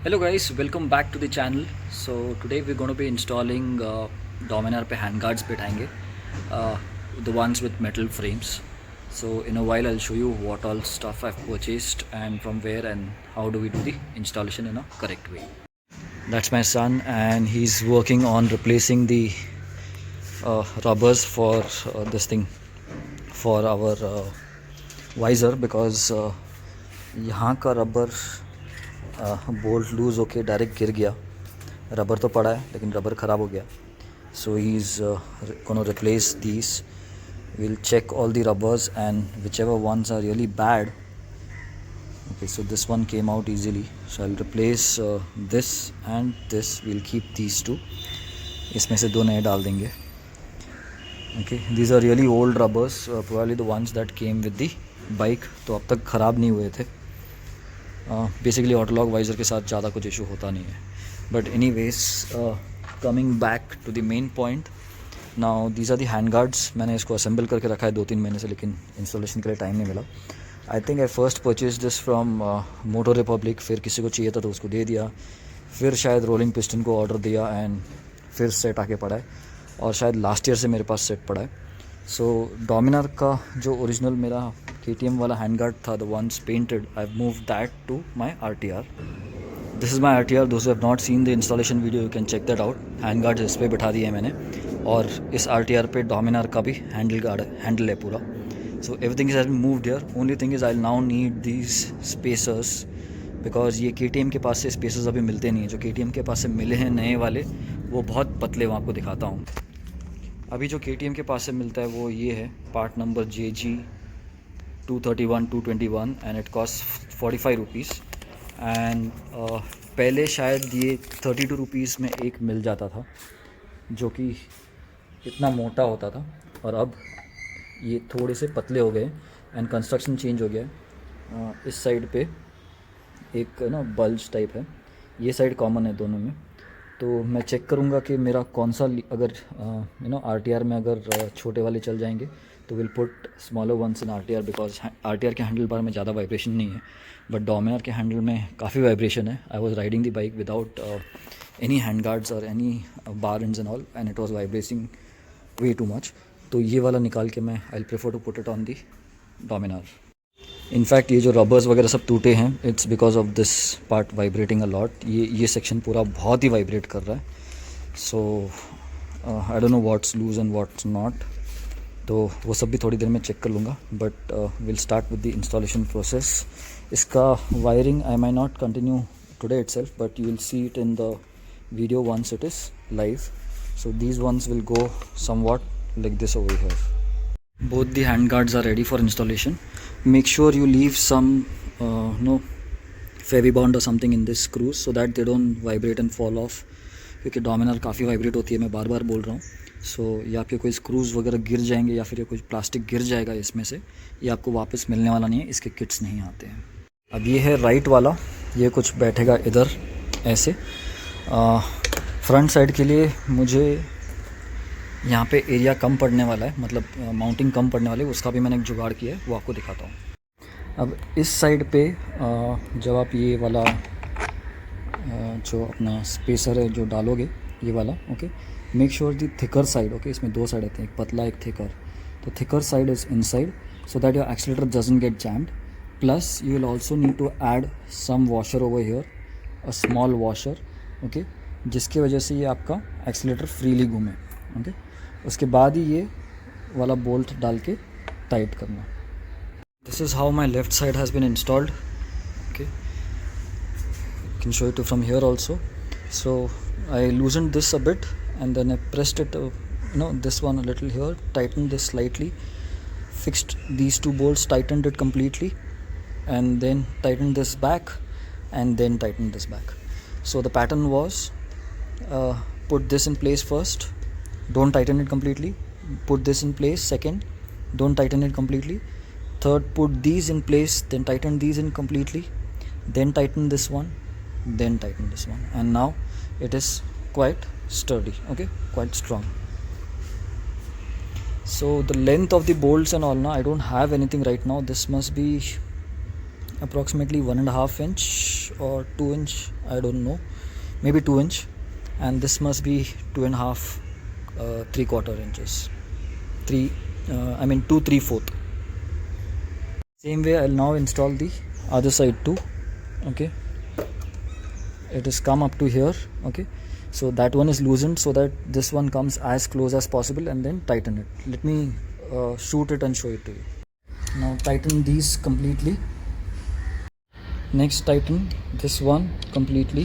Hello guys, welcome back to the channel. So today we're going to be installing Dominar पे handguards बिठाएंगे, the ones with metal frames. So in a while I'll show you what all stuff I've purchased and from where and how do we do the installation in a correct way. That's my son and he's working on replacing the rubbers for this thing for our visor because यहाँ का rubber bolt loose होके direct गिर गया. Rubber तो पड़ा है लेकिन rubber ख़राब हो गया. So he is gonna replace these. we'll check all the rubbers and whichever ones are really bad. Okay, so this one came out easily, so I'll replace this and this. We'll keep these two. इसमें से दो नए डाल देंगे. Okay, these are really old rubbers, probably the ones that came with the bike, तो अब तक ख़राब नहीं हुए थे. बेसिकली ऑटोलॉग वाइज़र के साथ ज़्यादा कुछ इशू होता नहीं है. But anyways, coming back to the main point. Now these are the hand guards. मैंने इसको असेंबल करके रखा है 2-3 महीने से, लेकिन इंस्टॉलेशन के लिए टाइम नहीं मिला. I think I first purchase this from Moto Republic. फिर किसी को चाहिए था तो उसको दे दिया. फिर शायद रोलिंग पिस्टन को ऑर्डर दिया एंड फिर सेट आके पड़ा है. और शायद लास्ट ईयर से मेरे पास सेट पड़ा है. सो डोमिनार का जो ओरिजिनल मेरा KTM वाला हैंड गार्ड था, the ones painted, I have moved that to my RTR. This is my RTR. Those who have not seen the installation video, you can check that out. Hand guard इस पर बैठा दिया है मैंने, और इस RTR पे डोमिनार का भी हैंडल है पूरा. So everything is has been moved here. Only thing is I now need these spacers, because ये KTM के पास से स्पेसर्स अभी मिलते नहीं हैं. जो KTM के पास से मिले हैं नए वाले, वो बहुत पतले. वो आपको दिखाता हूँ. अभी जो KTM के पास से मिलता है वो ये है, part number JG231 and it cost 45 rupees. And पहले शायद ये 32 रुपीज़ में एक मिल जाता था, जो कि इतना मोटा होता था. और अब ये थोड़े से पतले हो गए एंड कंस्ट्रक्शन चेंज हो गया है. इस साइड पे एक ना बल्ज टाइप है, ये साइड कॉमन है दोनों में. तो मैं चेक करूँगा कि मेरा कौन सा, अगर RTR में अगर छोटे वाले चल जाएंगे तो will put smaller ones in RTR, because RTR के हैंडल बार में ज़्यादा वाइब्रेशन नहीं है, बट डोमिनार के हैंडल में काफ़ी वाइब्रेशन है. I was riding the bike without any hand guards और any bar and all, and it was vibrating way too much. तो ये वाला निकाल के मैं I prefer to put it on the Dominar. In fact ये जो रबर्स वगैरह सब टूटे हैं, it's because of this part vibrating a lot. ये सेक्शन पूरा बहुत ही वाइब्रेट कर रहा है. So I don't know what's loose and what's not. तो वो सब भी थोड़ी देर में चेक कर लूँगा. But will start with the installation process. इसका wiring I may not continue today itself, but you will see it in the video once it is live. So these ones will go somewhat like this over here. Both the hand guards are ready for installation. Make sure you leave some Fevibond or something in this screws so that they don't vibrate and fall off, क्योंकि डोमिनार काफ़ी vibrate होती है, मैं बार बार बोल रहा हूँ. सो ये आपके कोई स्क्रूज़ वगैरह गिर जाएंगे या फिर ये कोई प्लास्टिक गिर जाएगा इसमें से, ये आपको वापस मिलने वाला नहीं है. इसके किट्स नहीं आते हैं. अब ये है राइट वाला. ये कुछ बैठेगा इधर ऐसे. फ्रंट साइड के लिए मुझे यहाँ पे एरिया कम पड़ने वाला है, मतलब माउंटिंग कम पड़ने वाली है. उसका भी मैंने एक जुगाड़ किया है, वो आपको दिखाता हूँ. अब इस साइड पे जब आप ये वाला जो अपना स्पेसर है जो डालोगे, ये वाला, ओके, मेक श्योर दी थिकर साइड. ओके, इसमें दो साइड आते हैं, एक पतला एक थिकर. तो thicker side is inside so that your accelerator doesn't get jammed. Plus you will also need to add some washer over here, a small washer, okay, जिसकी वजह से ये आपका एक्सीलरेटर फ्रीली घूमे. ओके, उसके बाद ही ये वाला बोल्ट डाल के टाइट करना. This is how my left side has been installed. Okay, can show it from here also. So I loosen this a bit and then I pressed it, this one a little here, tighten this slightly, fixed these two bolts, tightened it completely, and then tightened this back, and then tightened this back. So the pattern was put this in place first, don't tighten it completely, put this in place second, don't tighten it completely, third put these in place, then tighten these in completely, then tighten this one, then tighten this one, and now it is quite sturdy, okay, quite strong. So the length of the bolts and all, now I don't have anything right now. This must be approximately 1.5 inch or 2 inch, I don't know, maybe 2 inch, and this must be 2.5 3/4 inches, 2 3/4. Same way I'll now install the other side too. Okay, it has come up to here. Okay, so that one is loosened so that this one comes as close as possible, and then tighten it. Let me shoot it and show it to you. Now tighten these completely. Next tighten this one completely.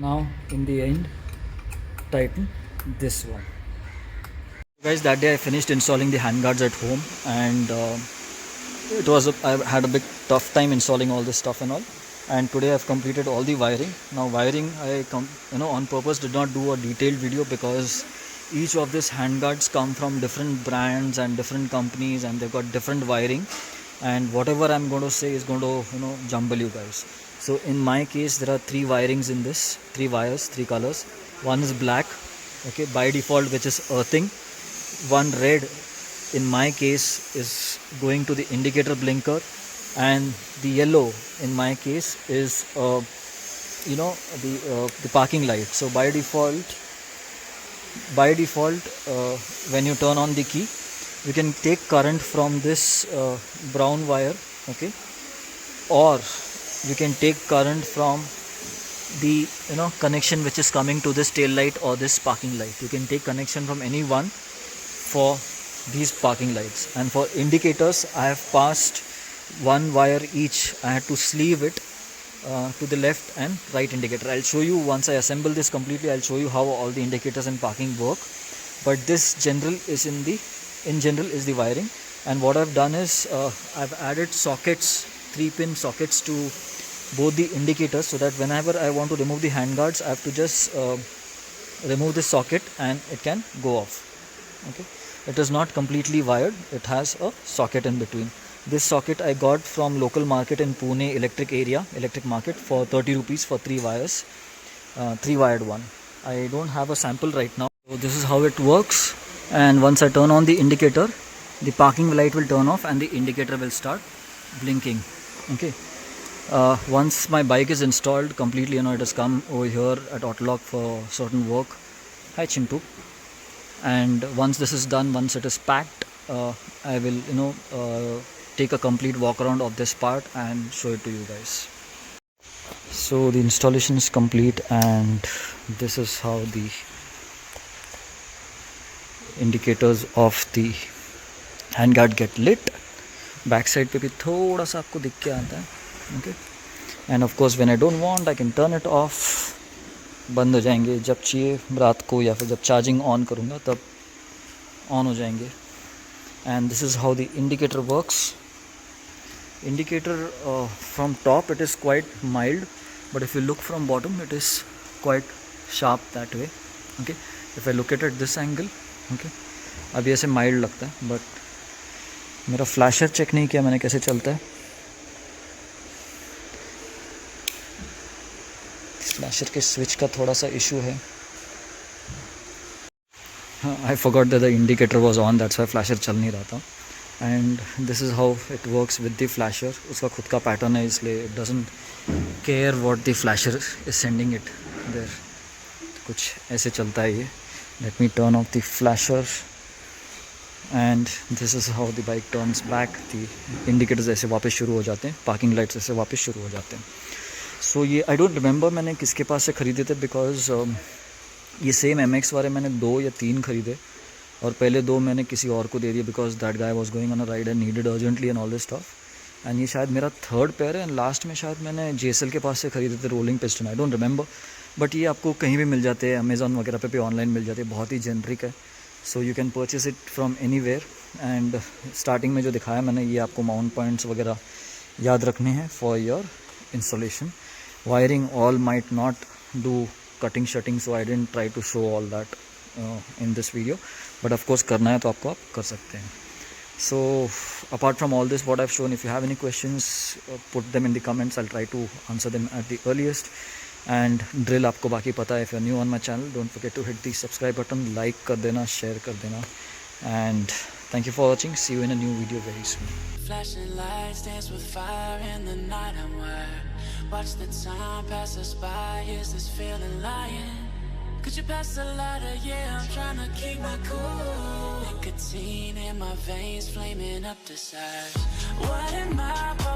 Now in the end tighten this one. Guys, that day I finished installing the handguards at home, and I had a big tough time installing all this stuff and all. And today I've completed all the wiring. Now wiring, on purpose did not do a detailed video because each of these handguards come from different brands and different companies, and they've got different wiring, and whatever I'm going to say is going to jumble you guys. So in my case there are 3 wirings in this, 3 wires, 3 colors. One is black, okay, by default, which is earthing. One red in my case is going to the indicator blinker, and the yellow in my case is the parking light. So by default when you turn on the key, you can take current from this brown wire, okay, or you can take current from the connection which is coming to this tail light or this parking light. You can take connection from any one for these parking lights. And for indicators, I have passed 1 wire each. I had to sleeve it to the left and right indicator. I'll show you once I assemble this completely. I'll show you how all the indicators and parking work. But this in general is the wiring. And what I've done is I've added sockets, 3-pin sockets to both the indicators, so that whenever I want to remove the handguards, I have to just remove this socket and it can go off. Okay, it is not completely wired, it has a socket in between. This socket I got from local market in Pune electric market for 30 rupees for 3 wires, 3 wired one. I don't have a sample right now. So this is how it works, and once I turn on the indicator, the parking light will turn off and the indicator will start blinking. Okay, once my bike is installed completely, it has come over here at Autolock for certain work. Hi Chintu. And once this is done, once it is packed, I will take a complete walk around of this part and show it to you guys. So the installation is complete, and this is how the indicators of the handguard get lit. Back side पे भी थोड़ा सा आपको दिख के आता है. Okay, and of course when I don't want, I can turn it off. बंद हो जाएंगे जब चाहिए रात को, या फिर जब चार्जिंग ऑन करूँगा तब ऑन हो जाएंगे. And this is how the indicator works. Indicator from top it is quite mild, but if you look from bottom it is quite sharp that way. Okay, if I look at this angle, okay, अभी ऐसे mild लगता है, but मेरा flasher check नहीं किया मैंने कैसे चलता है. फ्लैशर के स्विच का थोड़ा सा इशू है. I forgot that the indicator was on, that's why flasher चल नहीं रहा था. And this is how it works with the flasher. उसका खुद का पैटर्न है, इसलिए it doesn't care what the flasher is sending it there. कुछ ऐसे चलता है ये. Let me turn off the flasher, and this is how the bike turns back. The indicators ऐसे वापस शुरू हो जाते हैं, parking lights ऐसे वापस शुरू हो जाते हैं. So ये I don't remember मैंने किसके पास से ख़रीदे थे, because ये सेम MX वाले मैंने 2 या 3 ख़रीदे, और पहले 2 मैंने किसी और को दे दिया because that guy was going on a ride and needed urgently and all this stuff. And ये शायद मेरा 3rd पेयर है. एंड लास्ट में शायद मैंने JSL के पास से ख़रीदे थे rolling piston, I don't remember. But ये आपको कहीं भी मिल जाते हैं, अमेज़ॉन वगैरह पे भी ऑनलाइन मिल जाते हैं, बहुत ही जेनरिक है. So you can purchase it from anywhere. And starting में जो दिखाया मैंने, ये आपको माउंट पॉइंट्स वगैरह याद रखने हैं for your installation. Wiring all might not do cutting shutting, so I didn't try to show all that in this video, but of course करना है तो आपको आप कर सकते हैं. So apart from all this what I've shown, if you have any questions, put them in the comments. I'll try to answer them at the earliest. And drill आपको बाकी पता है. If you're new on my channel, don't forget to hit the subscribe button, like कर देना, share कर देना, and Thank you for watching. See you in a new video very soon. Flashing lights dance with fire in the night. I'm wired. Watch the time pass us by. Is this feeling lying? Could you pass the lighter? Yeah, I'm trying to keep my cool. Nicotine in my veins, flaming up desires. What am I?